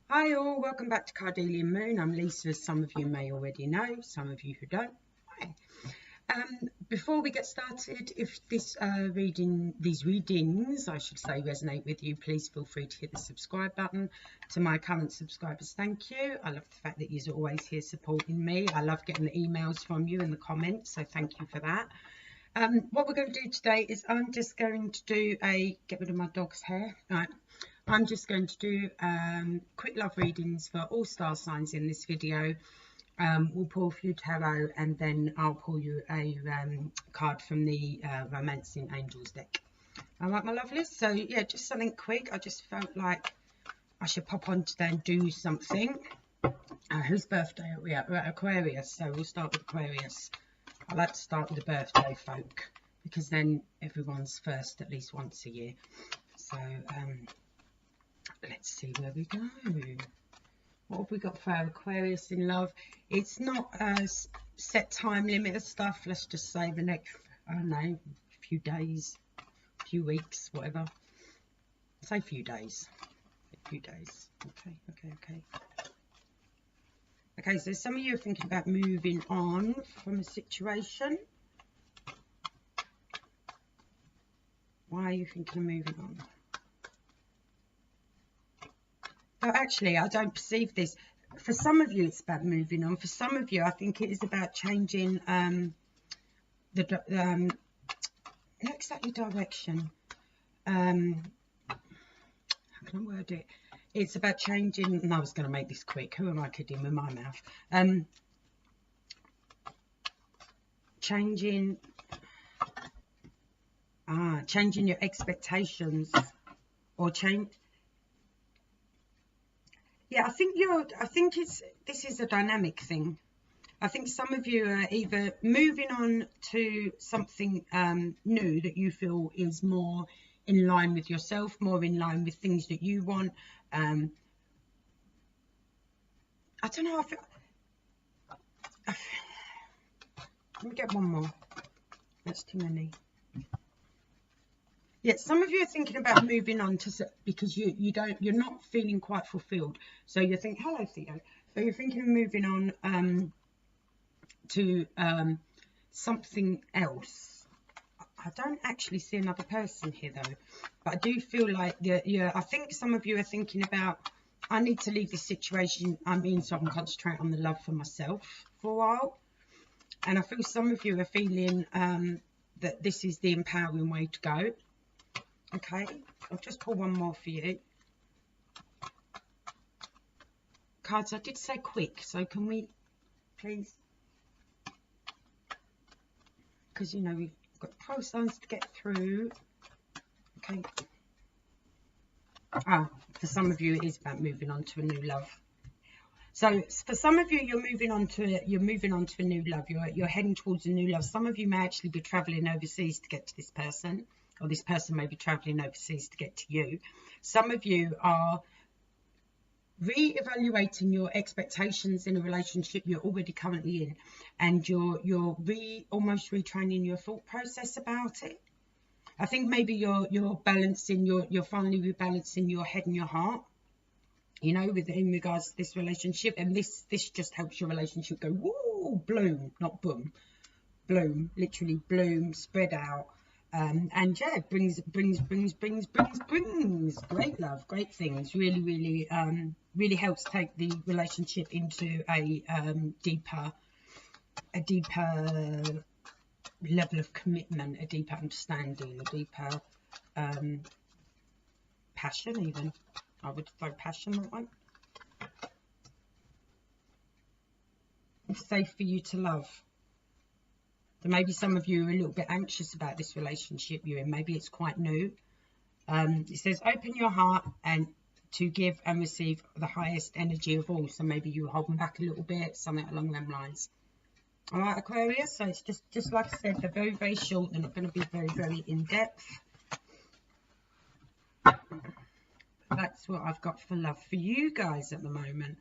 Hi all, welcome back to Cardelian Moon. I'm Lisa, as some of you may already know, some of you who don't. Hi. Before we get started, if these readings, I should say, resonate with you, please feel free to hit the subscribe button. To my current subscribers, thank you. I love the fact that you're always here supporting me. I love getting the emails from you and the comments, so thank you for that. What we're going to do today is I'm just going to do get rid of my dog's hair. Right. I'm just going to do quick love readings for all star signs in this video. We'll pull a few tarot and then I'll pull you a card from the Romancing Angels deck. All right, my lovelies. So yeah, just something quick. I just felt like I should pop on today and do something. Whose birthday are we at? We're at Aquarius, so we'll start with Aquarius. I like to start with the birthday folk because then everyone's first at least once a year. So let's see where we go. What have we got for our Aquarius in love? It's not a set time limit of stuff. Let's just say the next, I don't know, few days, few weeks, whatever. Say few days. A few days. Okay. Okay, so some of you are thinking about moving on from a situation. Why are you thinking of moving on? Oh, actually, I don't perceive this. For some of you, it's about moving on. For some of you, I think it is about changing not exactly direction. How can I word it? It's about changing, and I was going to make this quick. Who am I kidding with my mouth? Changing your expectations, or change. Yeah, I think this is a dynamic thing. I think some of you are either moving on to something new that you feel is more in line with yourself, more in line with things that you want. I don't know. Let me get one more. That's too many. Yeah, some of you are thinking about moving on to because you're not feeling quite fulfilled. So you're thinking, hello Theo. So you're thinking of moving on to something else. I don't actually see another person here though, but I do feel like I think some of you are thinking about, I need to leave this situation I'm in so I can concentrate on the love for myself for a while. And I feel some of you are feeling that this is the empowering way to go. Okay, I'll just pull one more for you. Cards, I did say quick, so can we please? Because, you know, we've got 12 signs to get through. Okay. For some of you, it is about moving on to a new love. So for some of you, you're moving on to a new love. You're heading towards a new love. Some of you may actually be traveling overseas to get to this person, or this person may be traveling overseas to get to you. Some of you are re-evaluating your expectations in a relationship you're already currently in, and you're almost retraining your thought process about it. I think maybe you're balancing you're finally rebalancing your head and your heart, you know, in regards to this relationship, and this just helps your relationship go woo, bloom, not boom, bloom, literally bloom, spread out. And yeah, brings great love, great things. Really helps take the relationship into a deeper level of commitment, a deeper understanding, a deeper passion. Even I would throw passion that one. It's safe for you to love. So maybe some of you are a little bit anxious about this relationship you're in. Maybe it's quite new. It says open your heart and to give and receive the highest energy of all. So maybe you're holding back a little bit, something along them lines. All right, Aquarius. So it's just like I said, they're very short. They're not going to be very in depth. That's what I've got for love for you guys at the moment.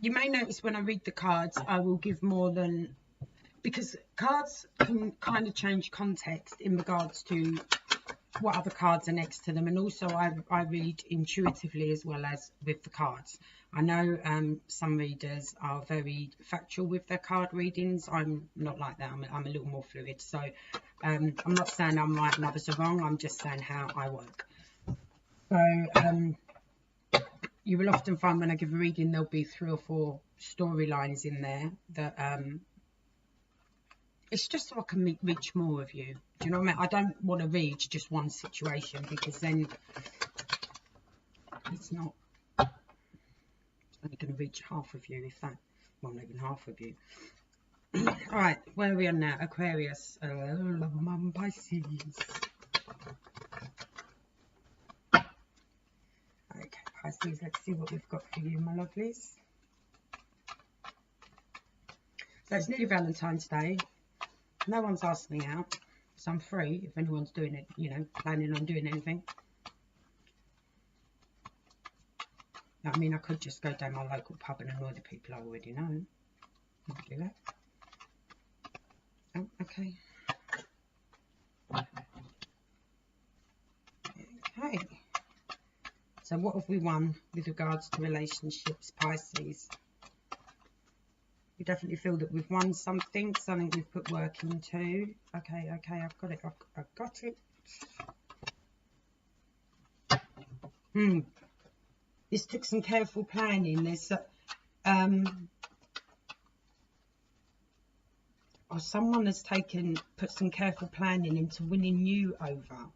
You may notice when I read the cards, I will give more than, because cards can kind of change context in regards to what other cards are next to them, and also I read intuitively as well as with the cards. I know some readers are very factual with their card readings. I'm not like that. I'm a little more fluid. So I'm not saying I'm right and others are wrong. I'm just saying how I work. So you will often find when I give a reading, there'll be 3 or 4 storylines in there that it's just so I can reach more of you. Do you know what I mean? I don't want to reach just one situation, because then it's not only going to reach half of you, if that, well, not even half of you. All right, where are we on now? Aquarius, Pisces. Okay, Pisces, let's see what we've got for you, my lovelies. So it's nearly Valentine's Day. No one's asked me out, so I'm free if anyone's doing it, you know, planning on doing anything. I mean, I could just go down my local pub and annoy the people I already know. I'll do that. Oh, okay. Okay. So what have we won with regards to relationships, Pisces? We definitely feel that we've won something we've put work into. Okay, I've got it. I've got it. This took some careful planning. There's or someone has put some careful planning into winning you over.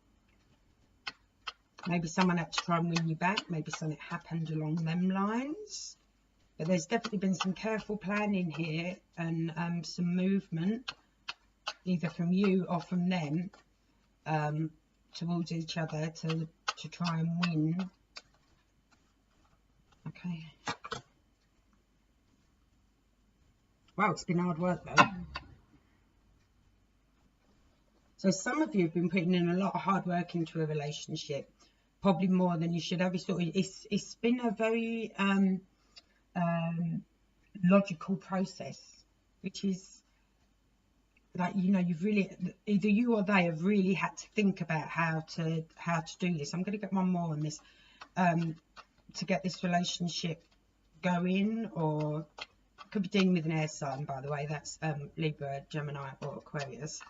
Maybe someone had to try and win you back. Maybe something happened along them lines. But there's definitely been some careful planning here, and some movement, either from you or from them, towards each other to try and win. Okay. Wow, it's been hard work though. So some of you have been putting in a lot of hard work into a relationship, probably more than you should have. It's been a very logical process, which is like, you know, you've really, either you or they have really had to think about how to do this. I'm going to get one more on this, to get this relationship going, or could be dealing with an air sign, by the way. That's Libra, Gemini or Aquarius.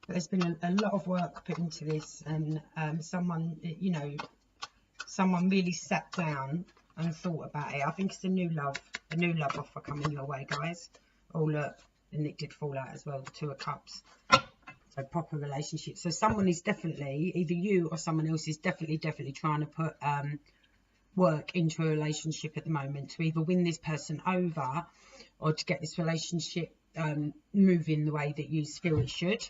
But there's been a lot of work put into this, and someone, you know, someone really sat down and thought about it. I think it's a new love offer coming your way, guys. Oh look, and it did fall out as well, the 2 of Cups. So proper relationship. So someone is definitely, either you or someone else is definitely trying to put work into a relationship at the moment, to either win this person over or to get this relationship moving the way that you feel it should.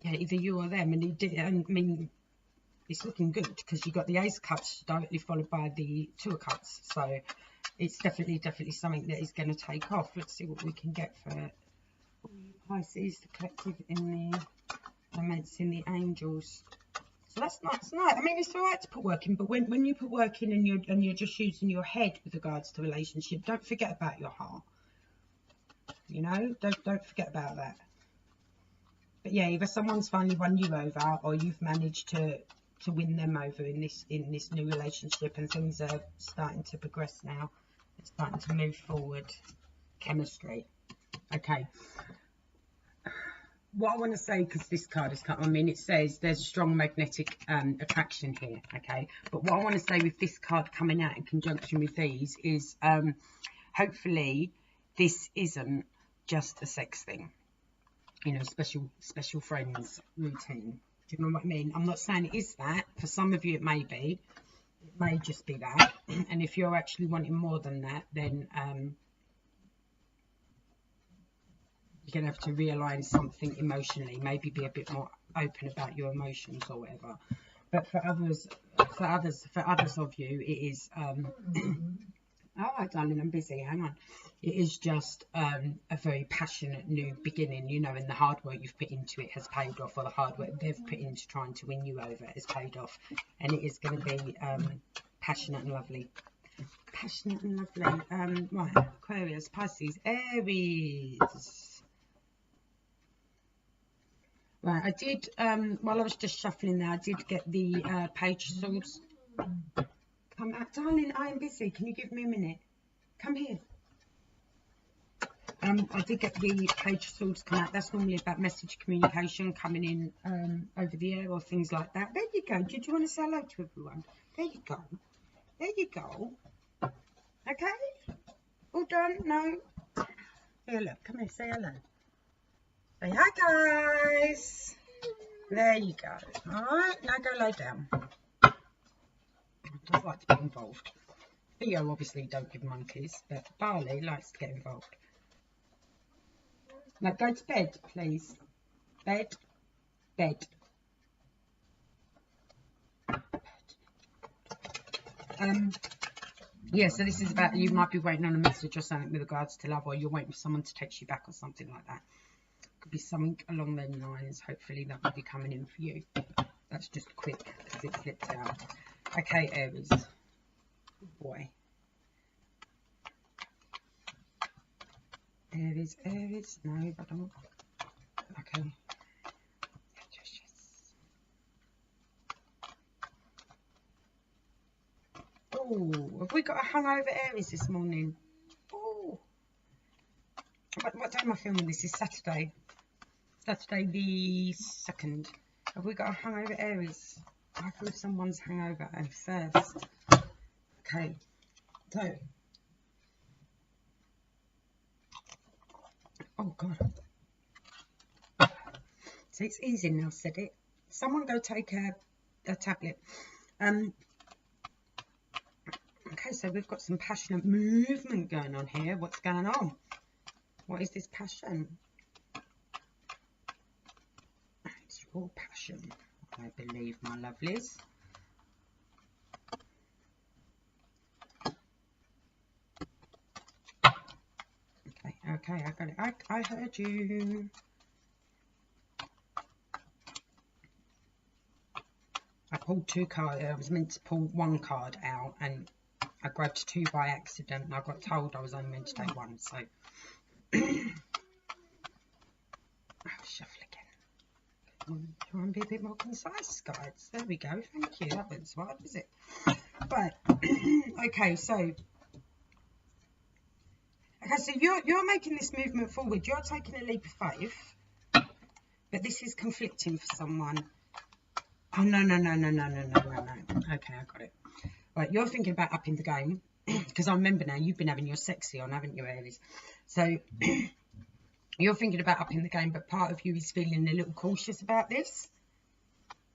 Yeah, either you or them. And I mean, it's looking good because you've got the Ace of Cups directly followed by the 2 of Cups. So it's definitely something that is going to take off. Let's see what we can get for Pisces, the collective in the romance in the angels. So that's nice. I mean, it's all right to put work in, but when you put work in and you're just using your head with regards to relationship, don't forget about your heart. You know, don't forget about that. But yeah, either someone's finally won you over, or you've managed to win them over in this new relationship, and things are starting to progress now. It's starting to move forward. Chemistry. Okay. What I want to say, because this card has come, I mean, it says there's a strong magnetic attraction here, okay? But what I want to say with this card coming out in conjunction with these is hopefully this isn't just a sex thing. You know, special friends routine. Do you know what I mean? I'm not saying it is that. For some of you it may be. It may just be that. And if you're actually wanting more than that, then you're going to have to realign something emotionally, maybe be a bit more open about your emotions or whatever. But for others of you, it is all right, darling, I'm busy, hang on. It is just a very passionate new beginning, you know, and the hard work you've put into it has paid off, or the hard work they've put into trying to win you over has paid off, and it is going to be passionate and lovely. Passionate and lovely. Right, Aquarius, Pisces, Aries. Right, I did, while I was just shuffling there, I did get the page swords come out. Darling, I am busy. Can you give me a minute? Come here. I did get the page swords come out. That's normally about message communication coming in over the air or things like that. There you go. Did you want to say hello to everyone? There you go. There you go. Okay? All done? No? Here, look. Come here. Say hello. Say hi, guys. There you go. All right. Now go lay down. I'd like to be involved. Theo obviously don't give monkeys, but Barley likes to get involved. Now go to bed, please. Bed. Bed. Yeah, so this is about, you might be waiting on a message or something with regards to love, or you're waiting for someone to text you back or something like that. Could be something along those lines. Hopefully that will be coming in for you. That's just quick because it flipped out. Okay, Aries. Good boy. Aries, Aries. No, I don't. Okay. Oh, have we got a hungover Aries this morning? Oh. What day am I filming this? Is Saturday. Saturday the 2nd. Have we got a hungover Aries? I feel someone's hangover at first. Okay. So. Oh, God. So it's easy now, said it. Someone go take a tablet. Okay, so we've got some passionate movement going on here. What's going on? What is this passion? It's raw passion, I believe, my lovelies. Okay, I got it. I heard you. I pulled 2 cards. I was meant to pull 1 card out, and I grabbed 2 by accident, and I got told I was only meant to take 1, so. Shuffle again. Try and be a bit more concise, guys. There we go. Thank you. That wasn't so hard, was it? Right. Okay, so. Okay, so you're making this movement forward. You're taking a leap of faith, but this is conflicting for someone. Oh, no. Okay, I got it. Right, you're thinking about upping the game, because I remember now, you've been having your sexy on, haven't you, Aries? So, you're thinking about upping the game, but part of you is feeling a little cautious about this.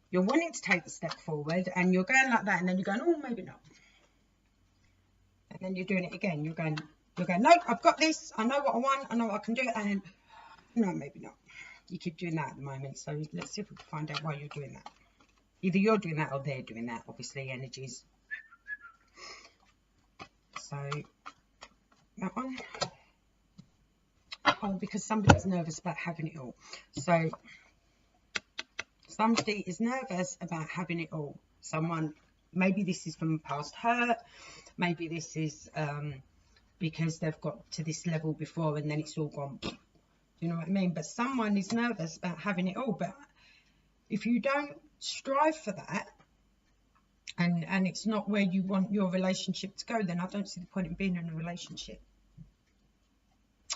You're wanting to take the step forward, and you're going like that, and then you're going, oh, maybe not. And then you're doing it again. You're going, no, I've got this. I know what I want. I know what I can do. And no, maybe not. You keep doing that at the moment. So let's see if we can find out why you're doing that. Either you're doing that or they're doing that. Obviously, energies. So that one. Oh, because somebody's nervous about having it all. So somebody is nervous about having it all. Someone, maybe this is from past hurt. Maybe this is because they've got to this level before and then it's all gone. Do you know what I mean? But someone is nervous about having it all. But if you don't strive for that, and it's not where you want your relationship to go, then I don't see the point in being in a relationship.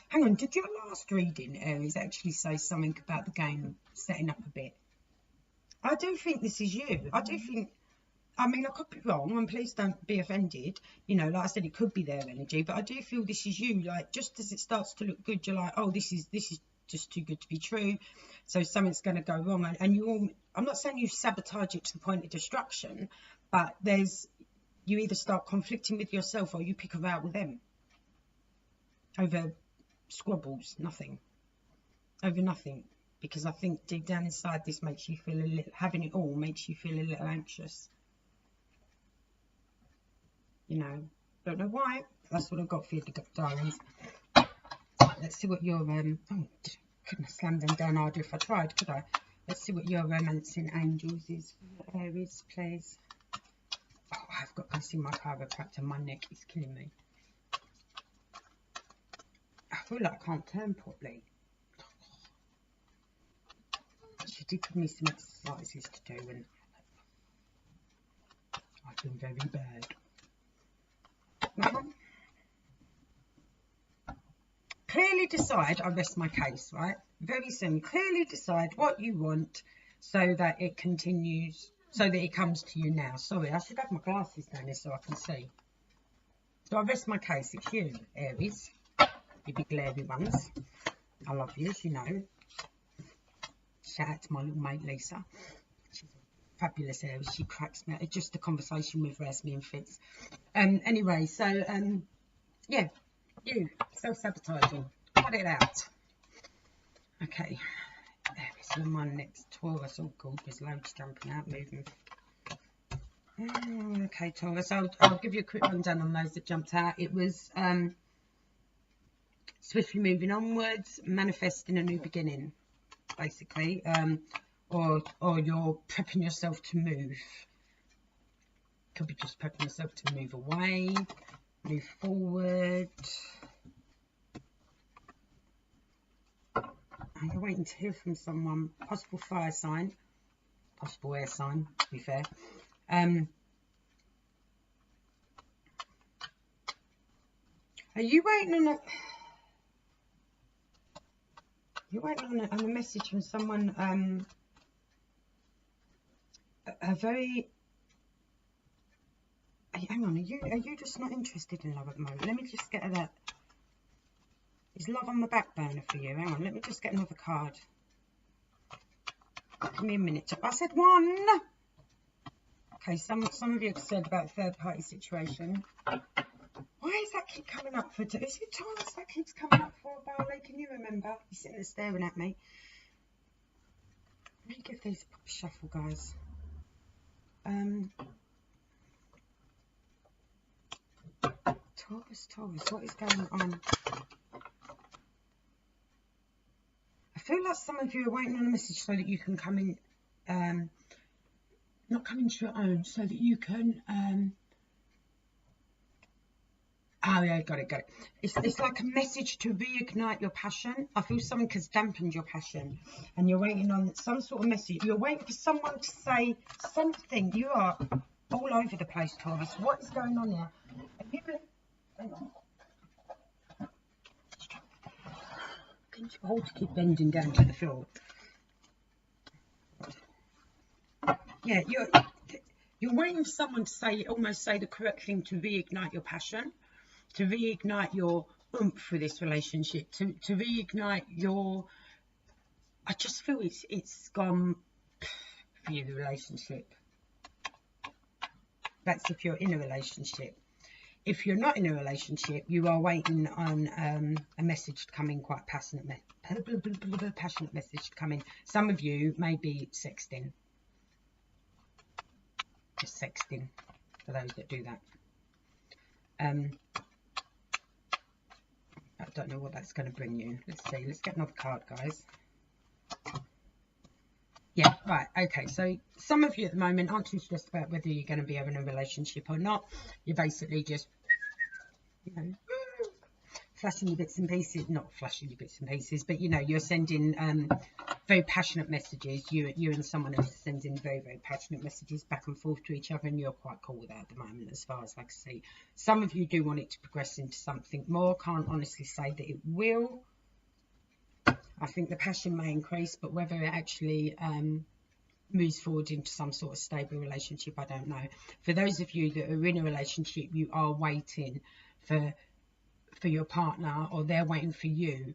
Hang on, did your last reading, Aries, actually say something about the game setting up a bit? I do think this is you. I do think, I mean, I could be wrong, and please don't be offended. You know, like I said, it could be their energy, but I do feel this is you. Like, just as it starts to look good, you're like, oh, this is just too good to be true. So something's going to go wrong. And you all, I'm not saying you sabotage it to the point of destruction, but you either start conflicting with yourself or you pick a row with them over squabbles, over nothing. Because I think deep down inside this makes you feel a little, having it all makes you feel a little anxious. You know, don't know why. That's what I've got for you, darlings. Let's see what your, oh, couldn't have slammed them down harder if I tried, could I? Let's see what your romancing angels is for Aries, please. Oh, I've got to see my chiropractor. My neck is killing me. I feel like I can't turn properly. I should did give me some exercises to do, and I've been very bad. Now, clearly decide, I rest my case, right? Very soon, clearly decide what you want so that it continues, so that it comes to you now. Sorry, I should have my glasses down here so I can see. So I rest my case. It's you, Aries, you big glary ones. I love you, as you know. Shout out to my little mate Lisa. She's a fabulous Aries. She cracks me. It's just a conversation with me and Fitz. Anyway, so yeah, you self-sabotaging. Cut it out. Okay. Aries, you're my next Taurus. Oh god, there's loads jumping out, moving. Okay, Taurus. I'll give you a quick rundown on those that jumped out. It was swiftly moving onwards, manifesting a new beginning, basically, or you're prepping yourself to move. Could be just prepping yourself to move away, move forward. And you're waiting to hear from someone, possible fire sign, possible air sign, to be fair. Are you waiting on a... You're waiting on a message from someone, a very... Hang on, are you just not interested in love at the moment? Let me just get that. Is love on the back burner for you? Hang on, let me just get another card. Give me a minute. I said one. Okay, some of you have said about third party situation. Why does that keep coming up for... Is it Taurus that keeps coming up for, Barley? Can you remember? You're sitting there staring at me. Let me give these a proper shuffle, guys. Taurus, what is going on? I feel like some of you are waiting on a message so that you can come in, not come into your own, so that you can... Oh yeah, got it. It's like a message to reignite your passion. I feel something has dampened your passion, and you're waiting on some sort of message. You're waiting for someone to say something. You are all over the place, Taurus. What is going on here? Hang on. Can you hold to keep bending down to the floor? Yeah, you're waiting for someone to say, almost say the correct thing to reignite your passion. To reignite your oomph for this relationship, to reignite your... I just feel it's gone for you, the relationship. That's if you're in a relationship. If you're not in a relationship, you are waiting on a message to come in, quite passionate message to come in. Some of you may be sexting. Just sexting, for those that do that. I don't know what that's going to bring you. Let's see. Let's get another card, guys. Yeah, right. Okay, so some of you at the moment aren't too stressed about whether you're going to be having a relationship or not. You're basically just, you know, flashing your bits and pieces. Not flashing your bits and pieces, but, you know, you're sending very passionate messages. You and someone else are sending very, very passionate messages back and forth to each other, and you're quite cool with that at the moment, as far as I can see. Some of you do want it to progress into something more. Can't honestly say that it will. I think the passion may increase, but whether it actually moves forward into some sort of stable relationship, I don't know. For those of you that are in a relationship, you are waiting for your partner, or they're waiting for you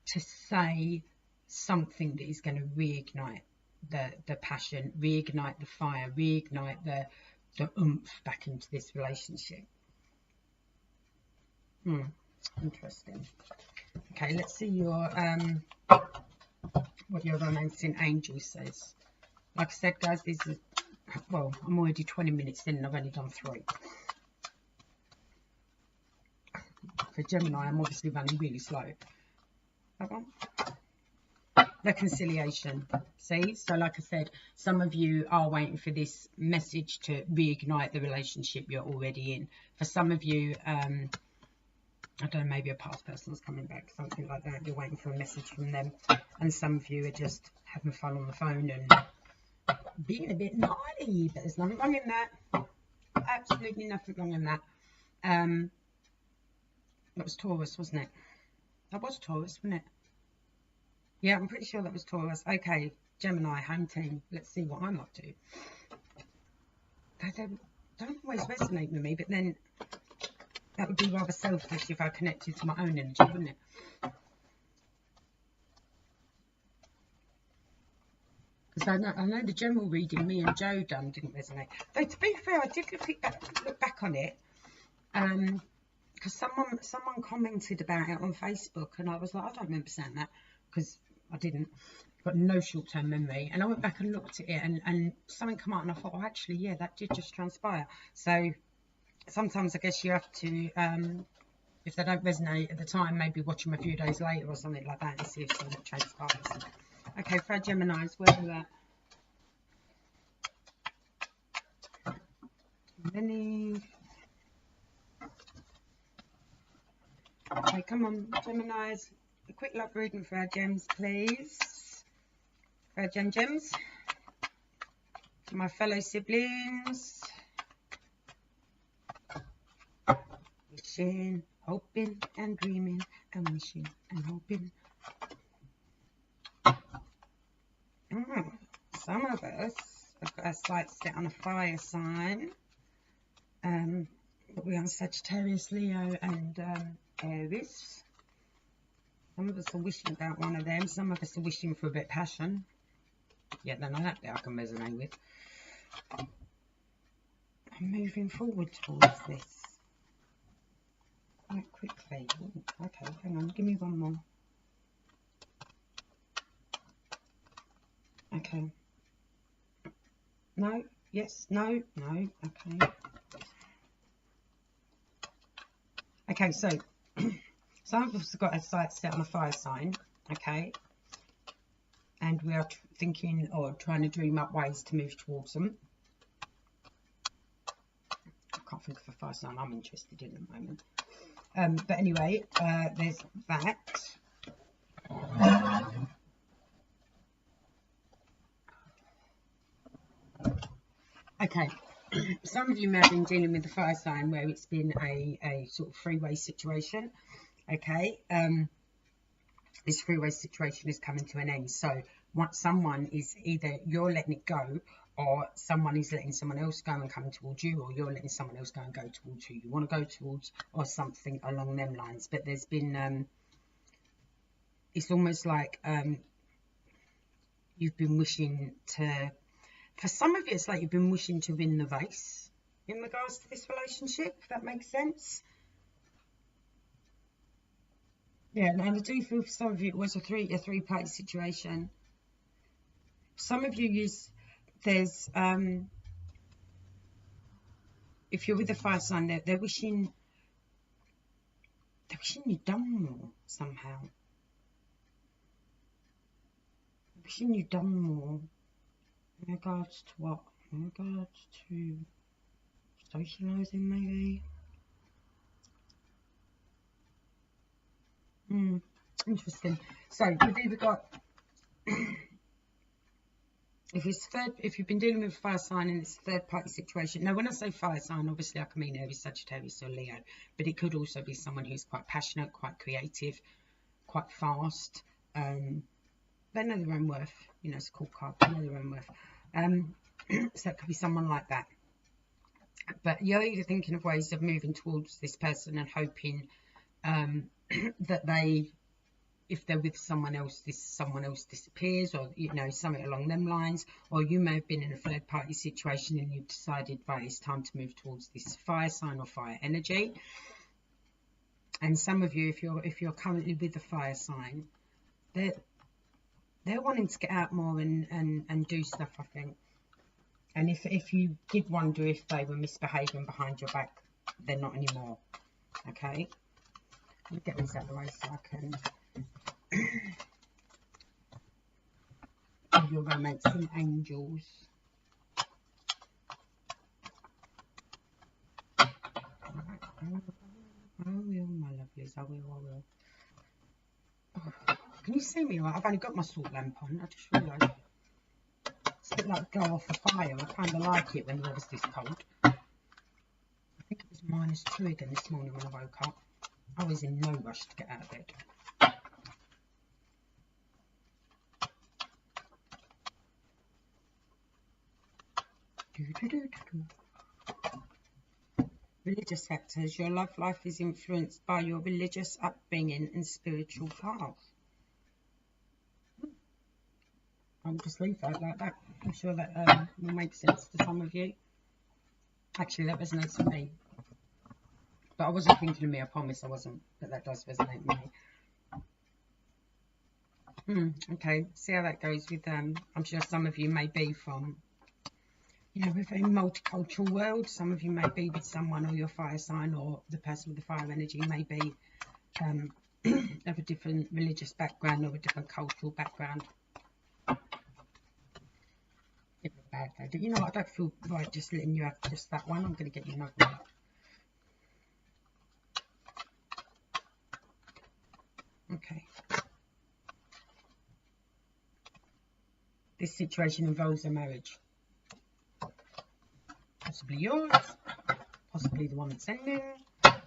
to say something that is going to reignite the passion, reignite the fire, reignite the oomph back into this relationship. Interesting. Okay, let's see your what your romancing angel says. Like I said, guys, these are, well, I'm already 20 minutes in and I've only done 3. For Gemini, I'm obviously running really slow. That one. Reconciliation. See, so like I said, some of you are waiting for this message to reignite the relationship you're already in. For some of you, I don't know, maybe a past person's coming back, something like that. You're waiting for a message from them. And some of you are just having fun on the phone and being a bit naughty. But there's nothing wrong in that. Absolutely nothing wrong in that. That was Taurus, wasn't it? That was Taurus, wasn't it? Yeah, I'm pretty sure that was Taurus. Okay, Gemini, home team. Let's see what I'm up to. They don't always resonate with me, but then that would be rather selfish if I connected to my own energy, wouldn't it? Because I know the general reading me and Joe done didn't resonate. Though to be fair, I did look back on it. Because someone commented about it on Facebook, and I was like, I don't remember saying that, because I didn't. Got no short-term memory, and I went back and looked at it, and something come out, and I thought, oh, actually, yeah, that did just transpire. So sometimes I guess you have to, if they don't resonate at the time, maybe watch them a few days later or something like that and see if something transpires. Okay, for our Geminis, where are we at? Many. Okay, come on, Geminis. A quick love reading for our gems, please. For our gems. For my fellow siblings. Wishing, hoping, and dreaming, and wishing, and hoping. Some of us have got our sights set on a fire sign. But we're on Sagittarius, Leo, and Aries. Some of us are wishing about one of them. Some of us are wishing for a bit of passion. Yeah, then that bit I can resonate with. I'm moving forward towards this quite quickly. Ooh, okay, hang on, give me one more. Okay. No, yes, no, no, okay. Okay, so some of us have got our sights set on a fire sign, okay, and we are thinking or trying to dream up ways to move towards them. I can't think of a fire sign I'm interested in at the moment. But anyway, there's that. Okay, some of you may have been dealing with the fire sign where it's been a sort of three-way situation. Okay, this three-way situation is coming to an end. So someone is either you're letting it go, or someone is letting someone else go and coming towards you, or you're letting someone else go and go towards who you want to go towards, or something along them lines. But there's been it's almost like you've been wishing to, for some of you it's like you've been wishing to win the race in regards to this relationship, if that makes sense. Yeah, and I do feel for some of you it was a three-party situation. Some of you use, there's if you're with a fire sign, they're wishing you'd done more somehow. Wishing you'd done more in regards to what? In regards to socialising, maybe. Interesting. So we've either got if you've been dealing with a fire sign and it's a third party situation. Now when I say fire sign, obviously I can mean Aries, Sagittarius or Leo, but it could also be someone who's quite passionate, quite creative, quite fast. They know their own worth, you know, it's a cool card, they know their own worth. So it could be someone like that. But you're either thinking of ways of moving towards this person and hoping that they, if they're with someone else, this someone else disappears, or you know, something along them lines. Or you may have been in a third party situation and you've decided, right, it's time to move towards this fire sign or fire energy. And some of you, if you're currently with the fire sign, they're wanting to get out more and do stuff, I think. And if you did wonder if they were misbehaving behind your back, they're not anymore. Okay, let me get these out of the way so I can give your romancing angels. I will, my love, lovelies. I will. Oh, can you see me? Right? I've only got my salt lamp on. I just realised. It's a bit like go off a fire. I kind of like it when the weather's this cold. I think it was -2 again this morning when I woke up. I was in no rush to get out of bed. Religious factors. Your love life is influenced by your religious upbringing and spiritual path. I'll just leave that like that. I'm sure that will make sense to some of you. Actually, that resonates with me. But I wasn't thinking of me, I promise I wasn't. But that does resonate with me. Okay, see how that goes with I'm sure some of you may be from, you know, we're a very multicultural world. Some of you may be with someone or your fire sign, or the person with the fire energy may be of a different religious background or a different cultural background. Bad though. You know, I don't feel right just letting you have just that one. I'm going to get you another one. Okay. This situation involves a marriage. Possibly yours. Possibly the one that's ending. Very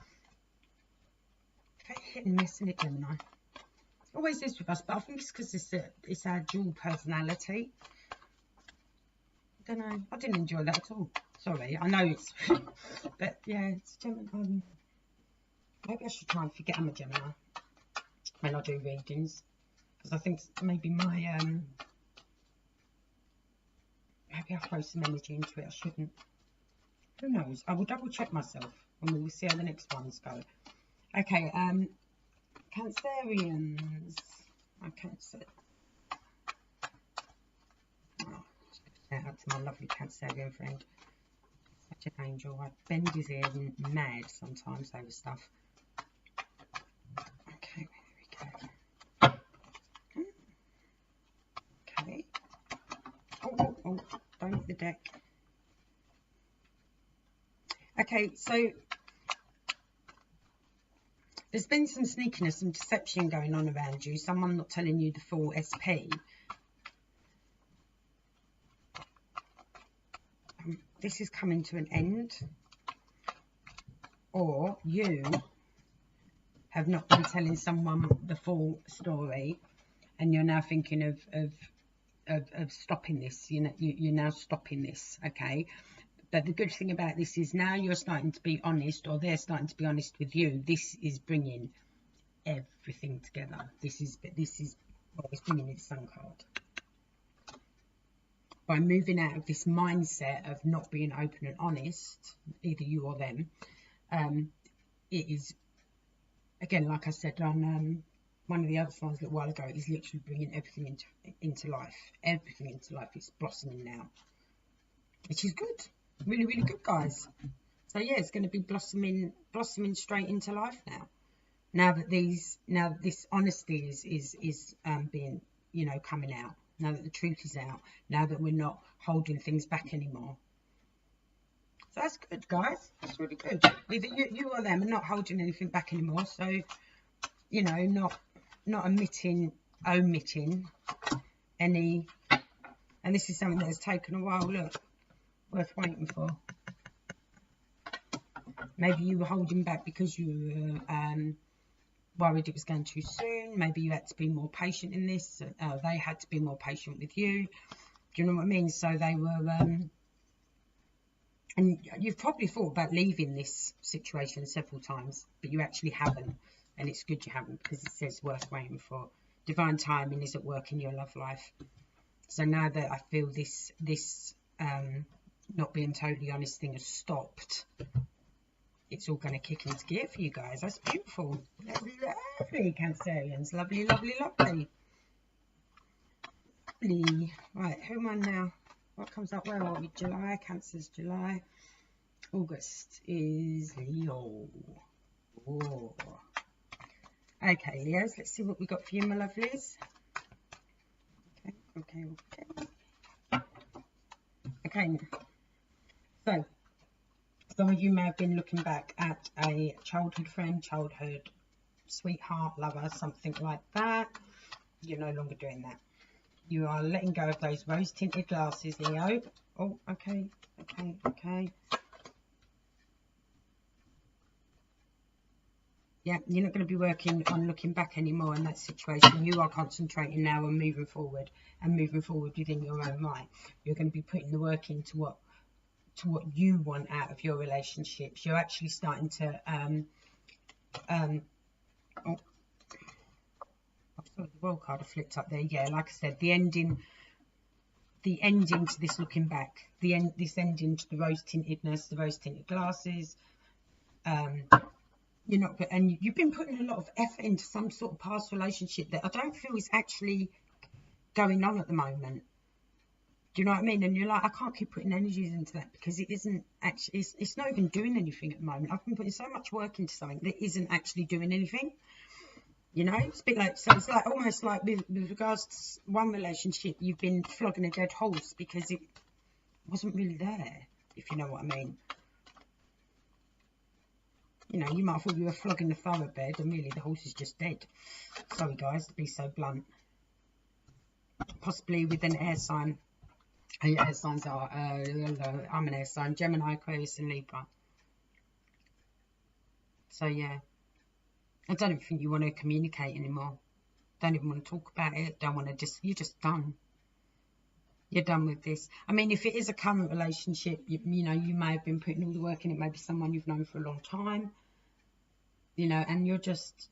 hit and miss, isn't it, Gemini? It always is with us, but I think it's because it's our dual personality. I don't know. I didn't enjoy that at all. Sorry. I know it's... but, yeah, it's Gemini. Maybe I should try and forget I'm a Gemini when I do readings. Because I think maybe my... maybe I'll throw some energy into it. I shouldn't. Who knows? I will double check myself. And we will see how the next ones go. Okay, Cancerians. Okay, so... Shout out to my lovely Cancerian friend. Such an angel. I bend his ear mad sometimes over stuff. Okay, there we go. Okay. Oh, don't hit the deck. Okay, so there's been some sneakiness, some deception going on around you. Someone not telling you the full SP. This is coming to an end, or you have not been telling someone the full story, and you're now thinking of stopping this. You know, you're now stopping this. Okay, but the good thing about this is now you're starting to be honest, or they're starting to be honest with you. This is bringing everything together. This is well, it's bringing the Sun card. By moving out of this mindset of not being open and honest, either you or them, it is, again, like I said on one of the other ones a little while ago, is literally bringing everything into life. Everything into life. It's blossoming now, which is good. Really, really good, guys. So yeah, it's going to be blossoming straight into life now. Now that this honesty is being, you know, coming out. Now that the truth is out, now that we're not holding things back anymore. So that's good, guys. That's really good. Either you or them are not holding anything back anymore. So, you know, not omitting any. And this is something that has taken a while. Look, worth waiting for. Maybe you were holding back because you were worried it was going too soon. Maybe you had to be more patient in this. They had to be more patient with you. Do you know what I mean? So they were, and you've probably thought about leaving this situation several times, but you actually haven't. And it's good you haven't, because it says worth waiting for. Divine timing is at work in your love life. So now that I feel this not being totally honest thing has stopped, it's all going to kick into gear for you guys. That's beautiful. Lovely, Cancerians. Lovely, lovely, lovely. Lovely. Right, who am I now? What comes up? Where are we? July. Cancer's July. August is Leo. Oh. Okay, Leos. Let's see what we got for you, my lovelies. Okay. Okay. So, some of you may have been looking back at a childhood friend, childhood sweetheart, lover, something like that. You're no longer doing that. You are letting go of those rose tinted glasses, Leo. Oh, okay. Yeah, you're not going to be working on looking back anymore in that situation. You are concentrating now on moving forward, and moving forward within your own right. You're going to be putting the work into what you want out of your relationships. You're actually starting to oh, sorry, the world card I flipped up there. Yeah, like I said, the ending to this looking back, this ending to the rose tintedness, the rose tinted glasses. You're not, and you've been putting a lot of effort into some sort of past relationship that I don't feel is actually going on at the moment. Do you know what I mean? And you're like, I can't keep putting energies into that because it isn't actually, it's not even doing anything at the moment. I've been putting so much work into something that isn't actually doing anything. You know, it's a bit like, so it's like almost like with regards to one relationship, you've been flogging a dead horse because it wasn't really there, if you know what I mean. You know, you might have thought you were flogging the thoroughbred and really the horse is just dead. Sorry guys to be so blunt. Possibly with an air sign. And your air signs are, I'm an air sign, Gemini, Aquarius and Libra. So yeah, I don't even think you want to communicate anymore. Don't even want to talk about it. Don't want to you're just done. You're done with this. I mean, if it is a current relationship, you know, you may have been putting all the work in. It may be someone you've known for a long time, you know, and you're just,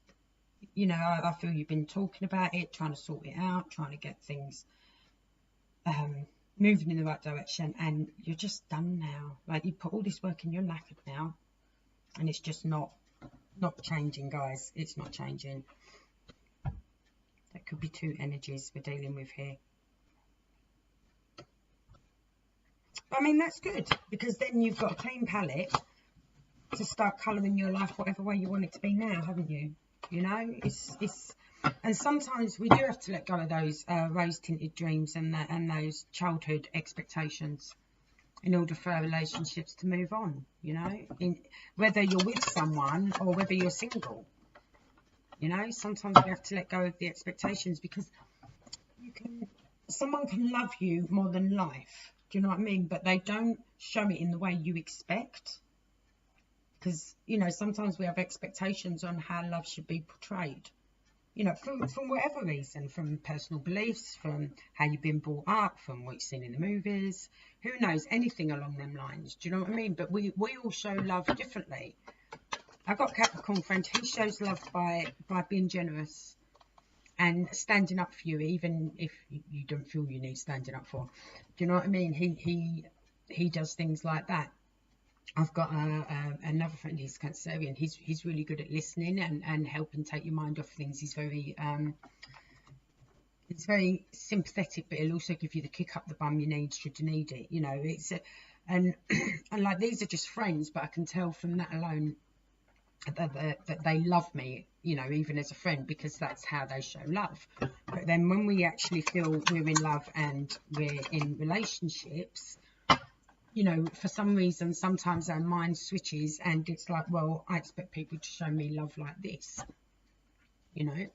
you know, I feel you've been talking about it, trying to sort it out, trying to get things moving in the right direction, and you're just done now. Like, you put all this work in, you're knackered now, and it's just not changing, guys. It's not changing. That could be two energies we're dealing with here. I mean, that's good, because then you've got a clean palette to start colouring your life whatever way you want it to be now, haven't you? You know, it's and sometimes we do have to let go of those rose tinted dreams and those childhood expectations in order for our relationships to move on, you know, whether you're with someone or whether you're single. You know, sometimes we have to let go of the expectations, because someone can love you more than life. Do you know what I mean? But they don't show it in the way you expect. Because, you know, sometimes we have expectations on how love should be portrayed. You know, from whatever reason, from personal beliefs, from how you've been brought up, from what you've seen in the movies, who knows, anything along them lines. Do you know what I mean? But we all show love differently. I've got a Capricorn friend who shows love by being generous and standing up for you, even if you don't feel you need standing up for. Do you know what I mean? He does things like that. I've got another friend, he's Cancerian. He's really good at listening and helping take your mind off things. He's very sympathetic, but he'll also give you the kick up the bum you need should you need it. You know, it's and like, these are just friends, but I can tell from that alone that they love me, you know, even as a friend, because that's how they show love. But then when we actually feel we're in love and we're in relationships, you know, for some reason, sometimes our mind switches and it's like, well, I expect people to show me love like this, you know,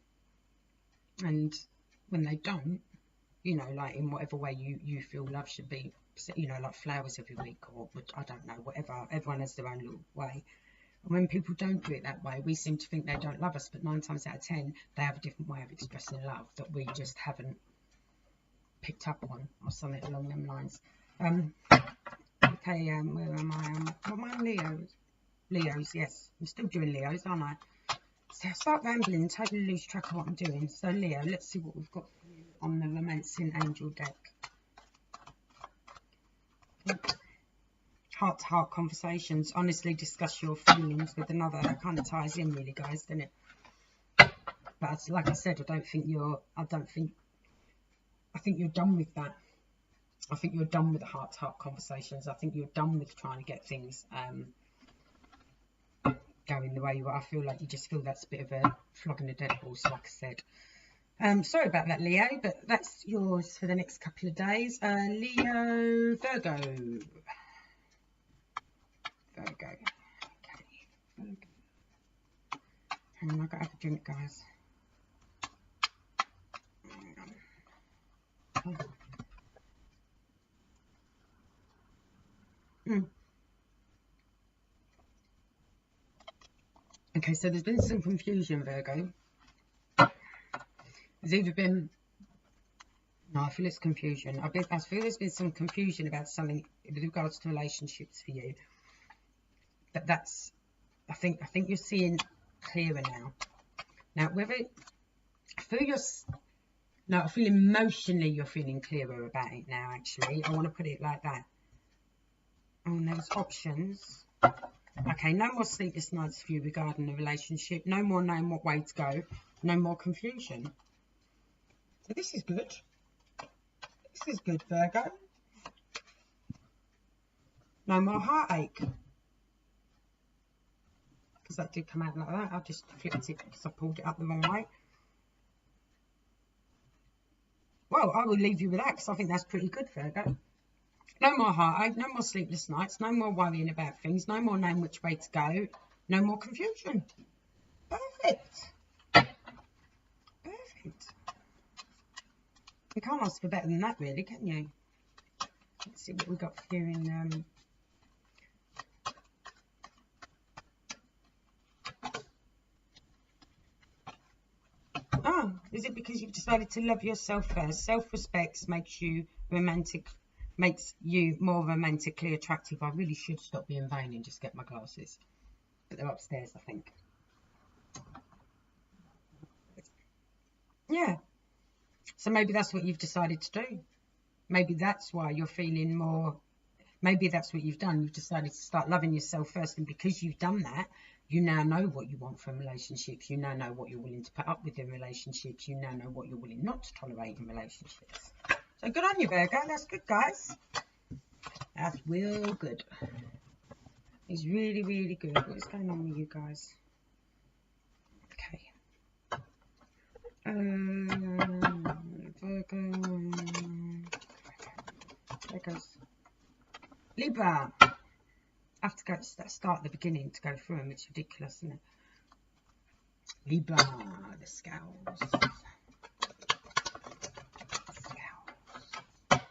and when they don't, you know, like in whatever way you feel love should be, you know, like flowers every week, or I don't know, whatever, everyone has their own little way. And when people don't do it that way, we seem to think they don't love us, but 9 times out of 10, they have a different way of expressing love that we just haven't picked up on, or something along them lines. Okay, where am I? Am I Leos? Leos, yes. I'm still doing Leos, aren't I? So I start rambling and totally lose track of what I'm doing. So Leo, let's see what we've got on the Romancing Angel deck. Heart-to-heart conversations. Honestly, discuss your feelings with another. That kind of ties in, really, guys, doesn't it? But like I said, I think you're done with that. I think you're done with the heart-to-heart conversations. I think you're done with trying to get things going the way you are. I feel like you just feel that's a bit of a flogging a dead horse, like I said. Sorry about that, Leo, but that's yours for the next couple of days. Leo, Virgo. Okay. And I've got to have a drink, guys. Okay, so there's been some confusion, Virgo. There's either been... No, I feel it's confusion. I feel there's been some confusion about something with regards to relationships for you. But that's... I think you're seeing clearer now. Now, whether... I feel emotionally you're feeling clearer about it now, actually. I want to put it like that. And there's options. Okay, no more sleepless nights for you regarding the relationship. No more knowing what way to go. No more confusion. So this is good. This is good, Virgo. No more heartache. Because that did come out like that. I just flipped it because I pulled it up the wrong way. Well, I will leave you with that because I think that's pretty good, Virgo. No more heartache, no more sleepless nights, no more worrying about things, no more knowing which way to go, no more confusion. Perfect. Perfect. You can't ask for better than that, really, can you? Let's see what we got for you in... Oh, is it because you've decided to love yourself first? Self-respect makes you romantic... Makes you more romantically attractive. I really should stop being vain and just get my glasses. But they're upstairs, I think. Yeah. So maybe that's what you've decided to do. Maybe that's why you're feeling more... Maybe that's what you've done. You've decided to start loving yourself first. And because you've done that, you now know what you want from relationships. You now know what you're willing to put up with in relationships. You now know what you're willing not to tolerate in relationships. So good on you, Virgo. That's good, guys. That's real good. It's really, really good. What is going on with you guys? Okay. Virgos. Libra. I have to go start at the beginning to go through them. It's ridiculous, isn't it? Libra. The scales.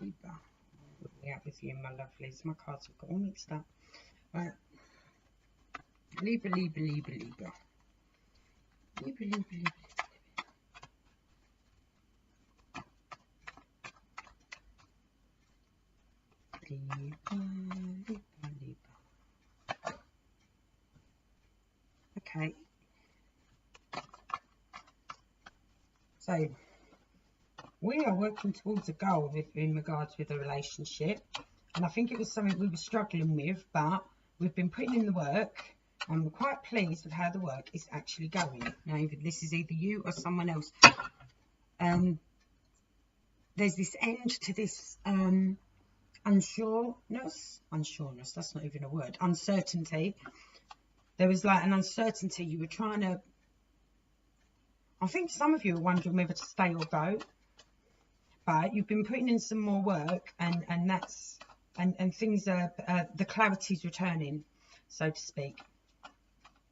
Libra. Out with you, my lovelies. My cards have got all mixed up. Right. Libra, Libra, Libra, Libra. Libra, Libra, Libra. Libra, Libra, Libra. Okay. So, we are working towards a goal in regards with a relationship, and I think it was something we were struggling with, but we've been putting in the work and we're quite pleased with how the work is actually going. Now, this is either you or someone else. There's this end to this unsureness, that's not even a word, uncertainty. There was like an uncertainty. You were trying to, I think some of you are wondering whether to stay or go. But you've been putting in some more work, and things are the clarity's returning, so to speak.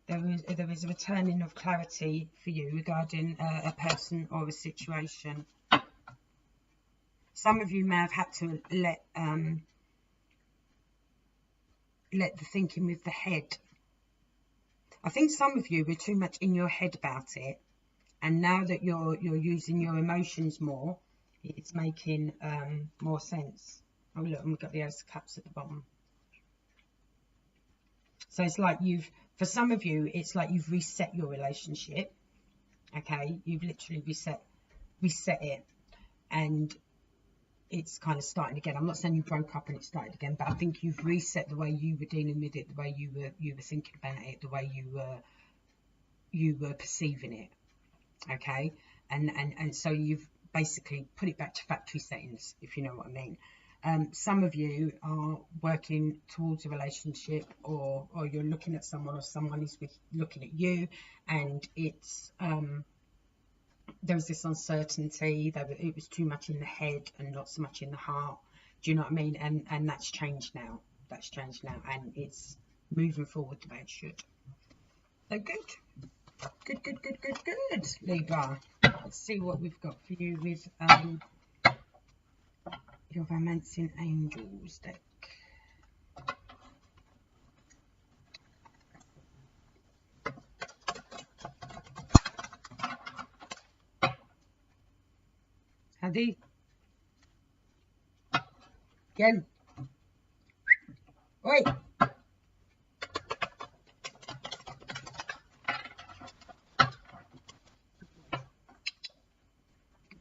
There is a returning of clarity for you regarding a person or a situation. Some of you may have had to let the thinking with the head. I think some of you were too much in your head about it, and now that you're using your emotions more, it's making more sense. Oh look, and we've got the Ace of Cups at the bottom. So it's like for some of you, it's like you've reset your relationship. Okay, you've literally reset it, and it's kind of starting again. I'm not saying you broke up and it started again, but I think you've reset the way you were dealing with it, the way you were thinking about it, the way you were perceiving it. Okay, and so you've basically put it back to factory settings, if you know what I mean. Some of you are working towards a relationship, or you're looking at someone, or someone is looking at you, and it's there was this uncertainty. It was too much in the head and not so much in the heart. Do you know what I mean? And that's changed now. That's changed now, and it's moving forward the way it should. So good. Good, good, good, good, good, Libra. Let's see what we've got for you with your Romancing Angels deck. Hadi. Again. Oi.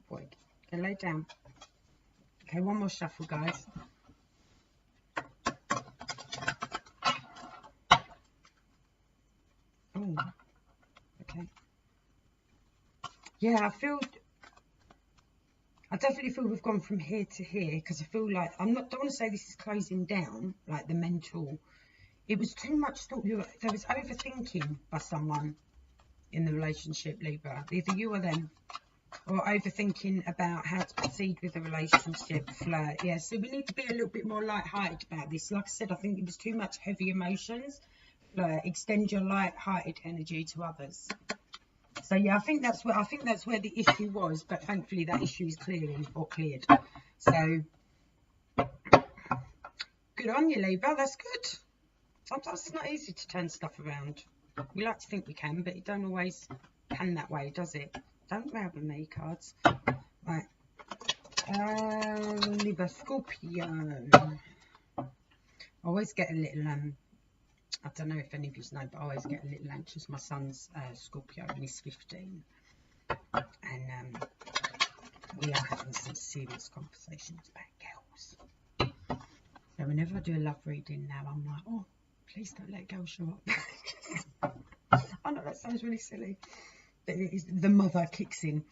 Boy, go lay down. Okay, one more shuffle, guys. Oh, okay. Yeah, I definitely feel we've gone from here to here, because I feel like don't want to say this is closing down, like the mental. It was too much thought. There was overthinking by someone in the relationship, Libra, either you or them, or overthinking about how to proceed with the relationship, flirt. Yeah, so we need to be a little bit more light-hearted about this. Like I said, I think it was too much heavy emotions. Flirt, extend your light-hearted energy to others. So yeah, I think that's where the issue was, but thankfully that issue is cleared. So good on you, Libra. That's good. Sometimes it's not easy to turn stuff around. We like to think we can, but it don't always pan that way, does it? Don't grab with me, cards. Right. Libra, Scorpio. I always get a little, I don't know if any of you know, but I always get a little anxious. My son's Scorpio and he's 15. And we are having some serious conversations about girls. So whenever I do a love reading now, I'm like, oh, please don't let girls show up. I know that sounds really silly, but it is, the mother kicks in.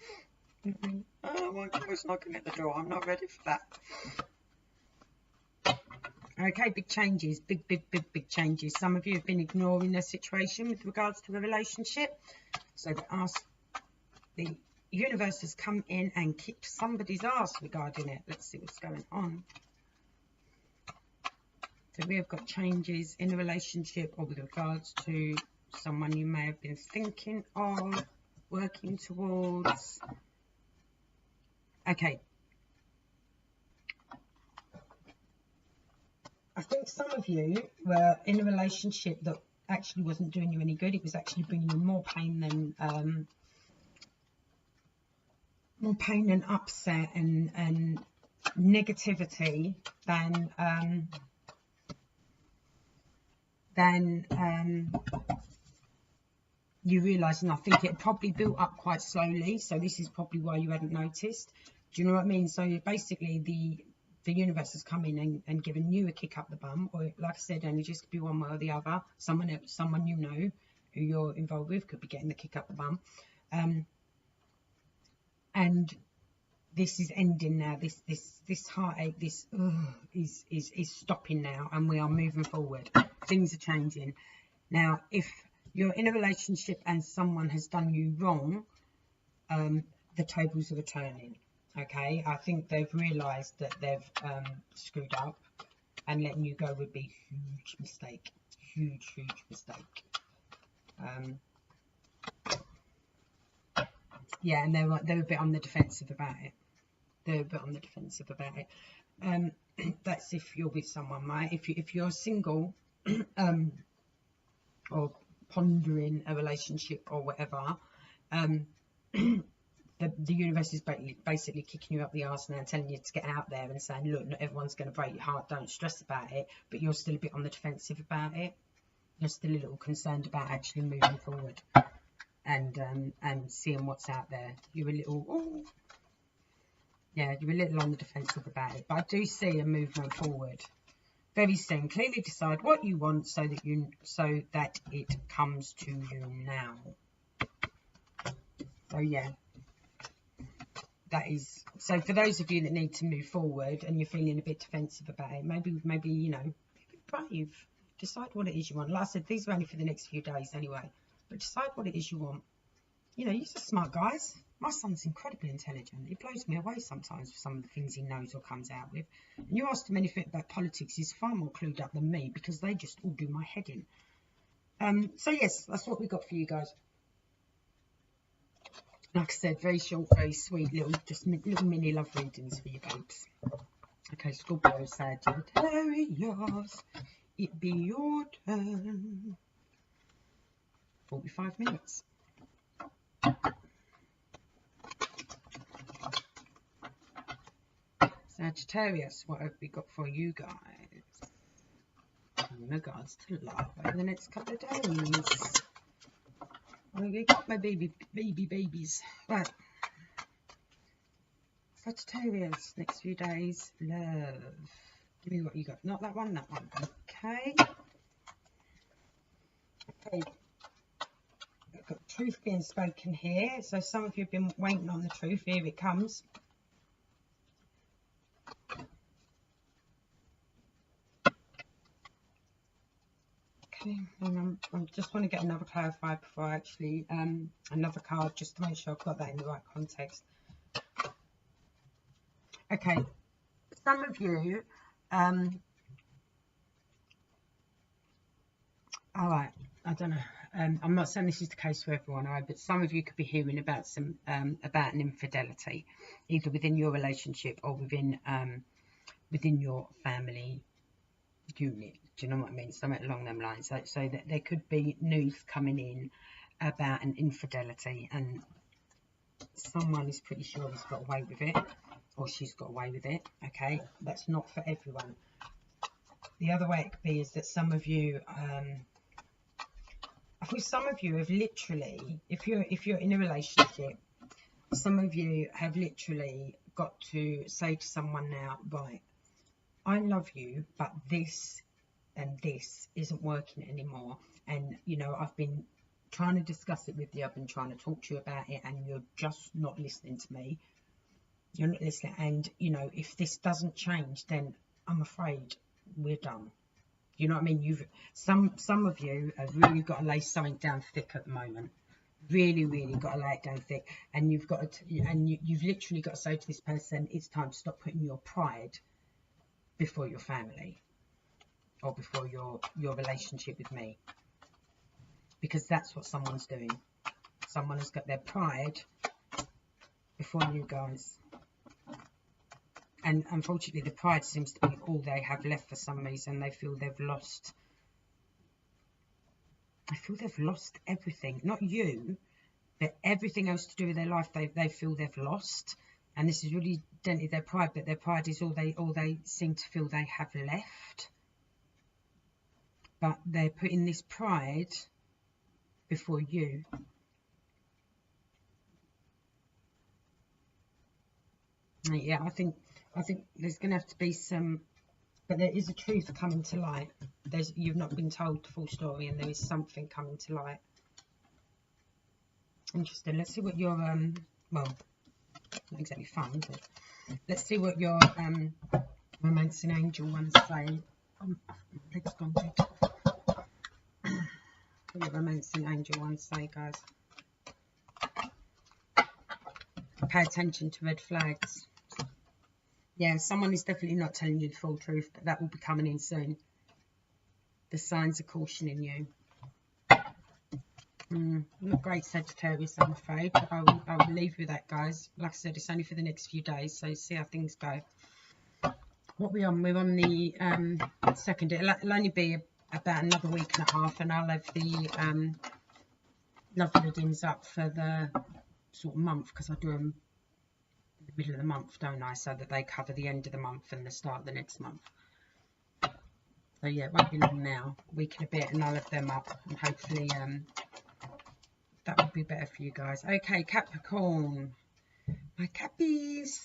Oh my God, it's knocking at the door. I'm not ready for that. Okay, big changes, big changes. Some of you have been ignoring the situation with regards to the relationship. So the universe has come in and kicked somebody's ass regarding it. Let's see what's going on. So we have got changes in the relationship or with regards to someone you may have been thinking of, working towards. Okay. I think some of you were in a relationship that actually wasn't doing you any good. It was actually bringing you more pain than upset and negativity than you realise. And I think it probably built up quite slowly, so this is probably why you hadn't noticed. Do you know what I mean? So basically the universe has come in and given you a kick up the bum, or like I said, only just could be one way or the other. Someone you know who you're involved with could be getting the kick up the bum, and this is ending now. This heartache, this is stopping now, and we are moving forward. Things are changing now. If you're in a relationship and someone has done you wrong, the tables are turning. Okay, I think they've realised that they've screwed up, and letting you go would be a huge mistake. Huge mistake. Yeah, and they're a bit on the defensive about it. That's if you're with someone, right? If you're single, or pondering a relationship or whatever, the universe is basically kicking you up the arse now and telling you to get out there and saying, look, not everyone's going to break your heart, don't stress about it, but you're still a bit on the defensive about it. You're still a little concerned about actually moving forward and seeing what's out there. You're a little, you're a little on the defensive about it, but I do see a movement forward very soon. Clearly decide what you want so that it comes to you now. So yeah, that is, so for those of you that need to move forward and you're feeling a bit defensive about it, maybe you know, be brave, decide what it is you want. Like I said, these are only for the next few days anyway, but decide what it is you want. You know, you're just smart, guys. My son's incredibly intelligent. It blows me away sometimes for some of the things he knows or comes out with. And you ask him anything about politics, he's far more clued up than me, because they just all do my head in. So yes, that's what we got for you guys. Like I said, very short, very sweet, just little mini love readings for you babes. Okay, Scorpio, Sagittarius, it be your turn. 45 minutes. Sagittarius, what have we got for you guys in regards to love over the next couple of days? I got my babies. Right. Sagittarius, next few days, love. Give me what you got. Not that one, that one. Okay. Okay. I've got truth being spoken here. So some of you have been waiting on the truth. Here it comes. Okay, and I just want to get another clarified before I actually, another card, just to make sure I've got that in the right context. Okay, some of you, all right, I don't know, I'm not saying this is the case for everyone, all right, but some of you could be hearing about some, about an infidelity, either within your relationship or within your family unit. Do you know what I mean? Something along them lines. So that there could be news coming in about an infidelity, and someone is pretty sure he's got away with it, or she's got away with it. Okay, that's not for everyone. The other way it could be is that some of you, I think some of you have literally, if you're in a relationship, some of you have literally got to say to someone now, right, I love you, but this and this isn't working anymore, and you know, I've been trying to discuss it with you, I've been trying to talk to you about it, and you're just not listening to me. You're not listening, and you know, if this doesn't change, then I'm afraid we're done. You know what I mean? You've some of you have really got to lay something down thick at the moment. Really got to lay it down thick, and you've got to, and you've literally got to say to this person, it's time to stop putting your pride before your family, or before your relationship with me, because that's what someone's doing. Someone has got their pride before you guys, and unfortunately the pride seems to be all they have left for some reason. They feel they've lost, everything, not you, but everything else to do with their life. They feel they've lost, and this is really dented their pride, but their pride is all they seem to feel they have left. But they're putting this pride before you. Yeah, I think there's going to have to be some, but there is a truth coming to light. You've not been told the full story, and there is something coming to light. Interesting. Let's see what your well, not exactly fun, is it? Let's see what your romancing angel ones say. Leg's gone dead. What your romancing angel ones say, guys. Pay attention to red flags. Yeah, someone is definitely not telling you the full truth, but that will be coming in soon. The signs are cautioning you. Not great, Sagittarius, I'm afraid, but I will leave you with that, guys. Like I said, it's only for the next few days, so see how things go. What we're on the second. It'll only be about another week and a half, and I'll have the love readings up for the sort of month, because I do them in the middle of the month, don't I, so that they cover the end of the month and the start of the next month. So yeah, it won't be long now, a week and a bit, and I'll have them up, and hopefully that will be better for you guys. Okay, Capricorn, my Cappies.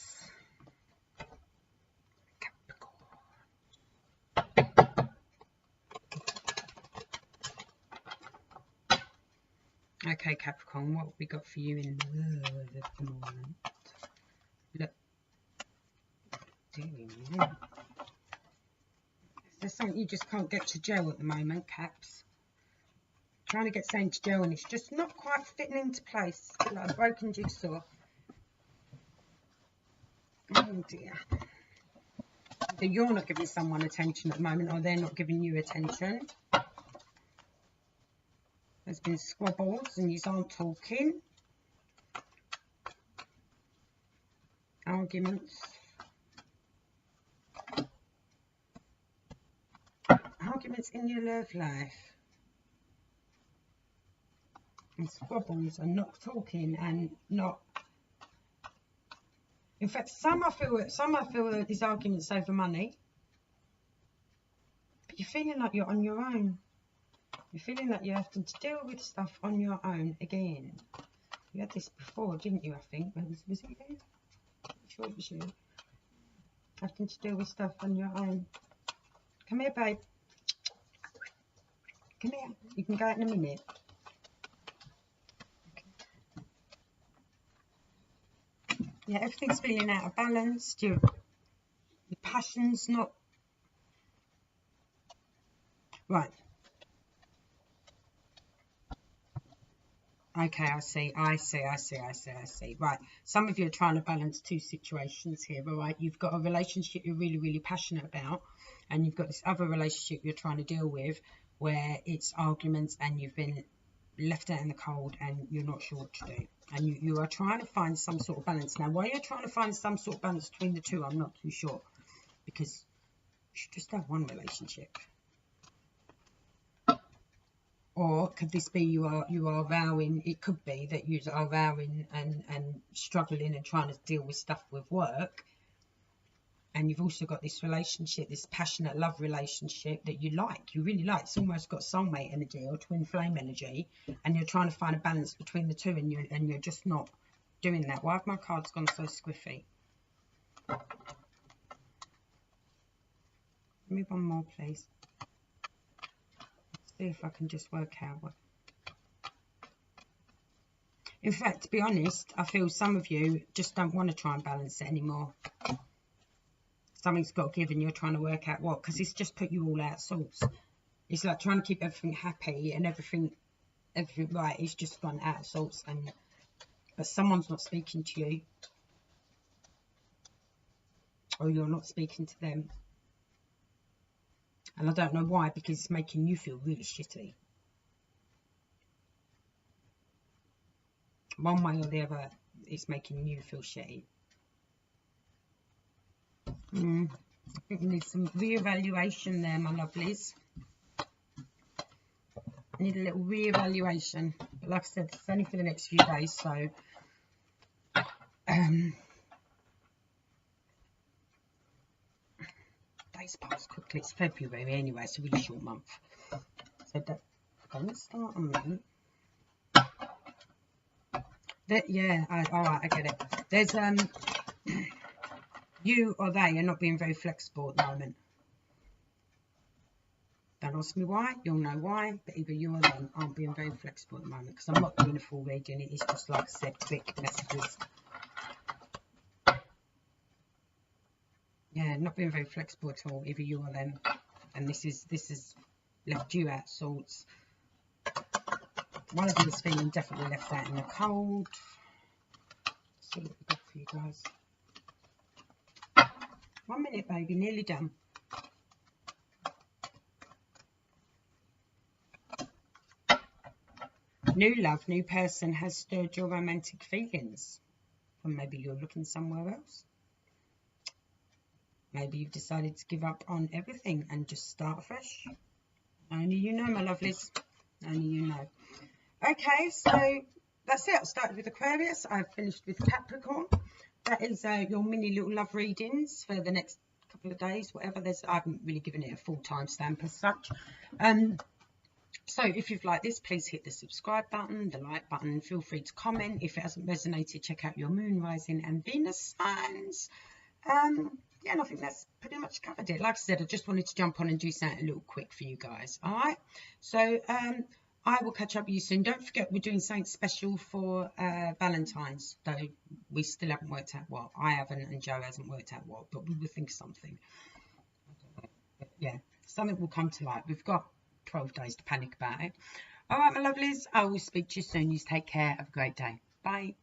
Okay, Capricorn, what have we got for you in love at the moment? Look, there's something you just can't get to gel at the moment, Caps. Trying to get something to gel, and it's just not quite fitting into place. It's like a broken jigsaw. Oh dear. Either you're not giving someone attention at the moment, or they're not giving you attention. There's been squabbles and you aren't talking. arguments. Arguments in your love life. And squabbles and not talking and not. In fact, some I feel there's arguments over money. But you're feeling like you're on your own. You're feeling like you're having to deal with stuff on your own again. You had this before, didn't you, I think? Was it you? I'm sure it was you. Having to deal with stuff on your own. Come here, babe. Come here. You can go out in a minute. Okay. Yeah, everything's feeling out of balance. Your passion's not... Right. Okay, I see. Right. Some of you are trying to balance two situations here, all right? You've got a relationship you're really, really passionate about, and you've got this other relationship you're trying to deal with where it's arguments and you've been left out in the cold and you're not sure what to do. And you are trying to find some sort of balance. Now, why you're trying to find some sort of balance between the two, I'm not too sure. Because you should just have one relationship. Or could this be you are vowing, it could be that you are vowing and struggling and trying to deal with stuff with work. And you've also got this relationship, this passionate love relationship that you really like. It's almost got soulmate energy or twin flame energy. And you're trying to find a balance between the two and you're just not doing that. Why have my cards gone so squiffy? Give me one more, please. See if I can just work out what. In fact, to be honest, I feel some of you just don't want to try and balance it anymore. Something's got to give and you're trying to work out what, because it's just put you all out of sorts. It's like trying to keep everything happy and everything right. It's just gone out of sorts, but someone's not speaking to you, or you're not speaking to them. And I don't know why, because it's making you feel really shitty. One way or the other, it's making you feel shitty. I think we need some re-evaluation there, my lovelies. I need a little re-evaluation. But like I said, it's only for the next few days, so... days pass quickly. It's February anyway, it's a really short month. So that... Okay, let's start on that. Yeah, alright, I get it. There's, you or they are not being very flexible at the moment. Don't ask me why, you'll know why, but either you or them aren't being very flexible at the moment, because I'm not doing a full reading. It is just, like I said, quick messages. Yeah, not being very flexible at all, either you or them. And this is left you out of sorts. One of you is feeling definitely left out in the cold. Let's see what we've got for you guys. 1 minute, baby, nearly done. New love, new person has stirred your romantic feelings. Or maybe you're looking somewhere else. Maybe you've decided to give up on everything and just start fresh. Only you know, my lovelies. Only you know. Okay, so that's it. I started with Aquarius. I've finished with Capricorn. That is your mini little love readings for the next couple of days, whatever. I haven't really given it a full timestamp as such. So if you've liked this, please hit the subscribe button, the like button. Feel free to comment. If it hasn't resonated, check out your moon, rising and Venus signs. Yeah, and I think that's pretty much covered it. Like I said, I just wanted to jump on and do something a little quick for you guys. All right. So I will catch up with you soon. Don't forget, we're doing something special for Valentine's, though we still haven't worked out what. I haven't, and Joe hasn't worked out what, but we will think of something. Yeah, something will come to light. We've got 12 days to panic about it. All right, my lovelies, I will speak to you soon. You take care. Have a great day. Bye.